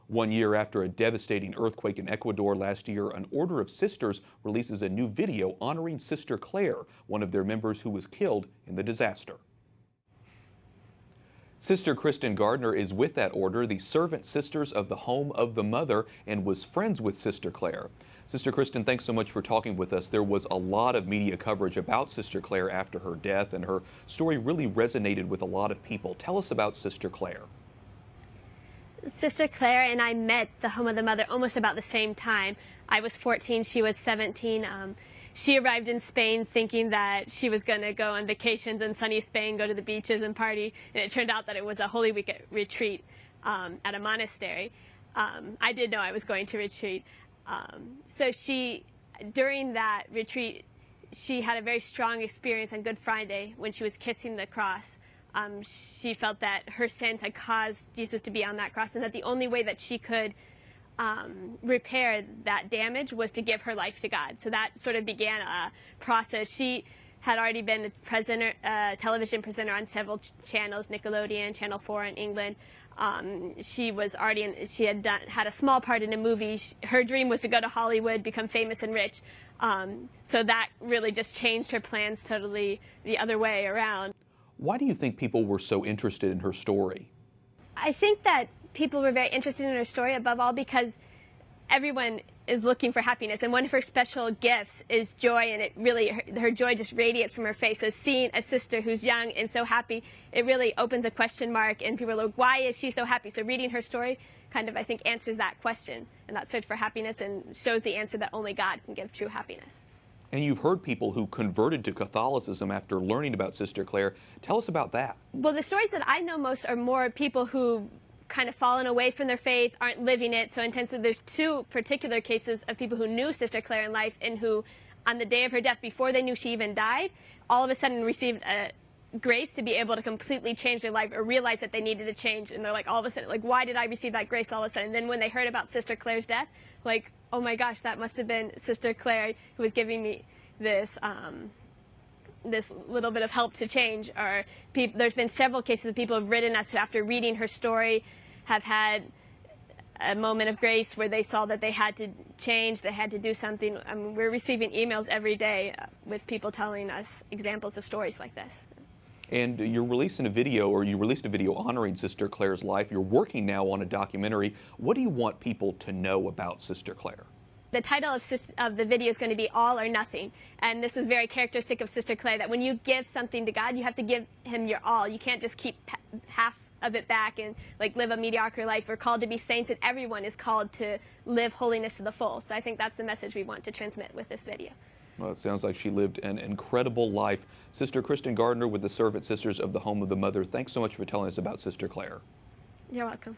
1 year after a devastating earthquake in Ecuador last year, an Order of Sisters releases a new video honoring Sister Clare, one of their members who was killed in the disaster. Sister Kristen Gardner is with that order, the Servant Sisters of the Home of the Mother, and was friends with Sister Clare. Sister Kristen, thanks so much for talking with us. There was a lot of media coverage about Sister Clare after her death, and her story really resonated with a lot of people. Tell us about Sister Clare. Sister Clare and I met the Home of the Mother almost about the same time. I was 14, she was 17. She arrived in Spain thinking that she was going to go on vacations in sunny Spain, go to the beaches and party, and it turned out that it was a Holy Week retreat at a monastery. I did know I was going to retreat. So during that retreat, she had a very strong experience on Good Friday when she was kissing the cross. She felt that her sins had caused Jesus to be on that cross, and that the only way that she could repair that damage was to give her life to God. So that sort of began a process. She had already been a television presenter on several channels, Nickelodeon, Channel 4 in England. She had a small part in a movie. Her dream was to go to Hollywood, become famous and rich. So that really just changed her plans totally the other way around. Why do you think people were so interested in her story? I think that people were very interested in her story above all because everyone is looking for happiness, and one of her special gifts is joy, and it really, her joy just radiates from her face. So seeing a sister who's young and so happy, it really opens a question mark, and people are like, why is she so happy? So reading her story kind of, I think, answers that question and that search for happiness, and shows the answer that only God can give true happiness. And you've heard people who converted to Catholicism after learning about Sister Clare. Tell us about that. Well, the stories that I know most are more people who kind of fallen away from their faith, aren't living it so intensely. There's two particular cases of people who knew Sister Clare in life and who, on the day of her death, before they knew she even died, all of a sudden received a grace to be able to completely change their life or realize that they needed to change. And they're like, all of a sudden, like, why did I receive that grace all of a sudden? And then when they heard about Sister Clare's death, like, oh my gosh, that must have been Sister Clare who was giving me this this little bit of help to change. Or there's been several cases of people who have written us who, after reading her story, have had a moment of grace where they saw that they had to change, they had to do something. I mean, we're receiving emails every day with people telling us examples of stories like this. And you're releasing a video, or you released a video honoring Sister Clare's life. You're working now on a documentary. What do you want people to know about Sister Clare? The title of the video is going to be All or Nothing, and this is very characteristic of Sister Clare, that when you give something to God, you have to give him your all. You can't just keep half of it back and like live a mediocre life. We're called to be saints, and everyone is called to live holiness to the full. So I think that's the message we want to transmit with this video. Well, it sounds like she lived an incredible life. Sister Kristen Gardner with the Servant Sisters of the Home of the Mother, thanks so much for telling us about Sister Clare. You're welcome.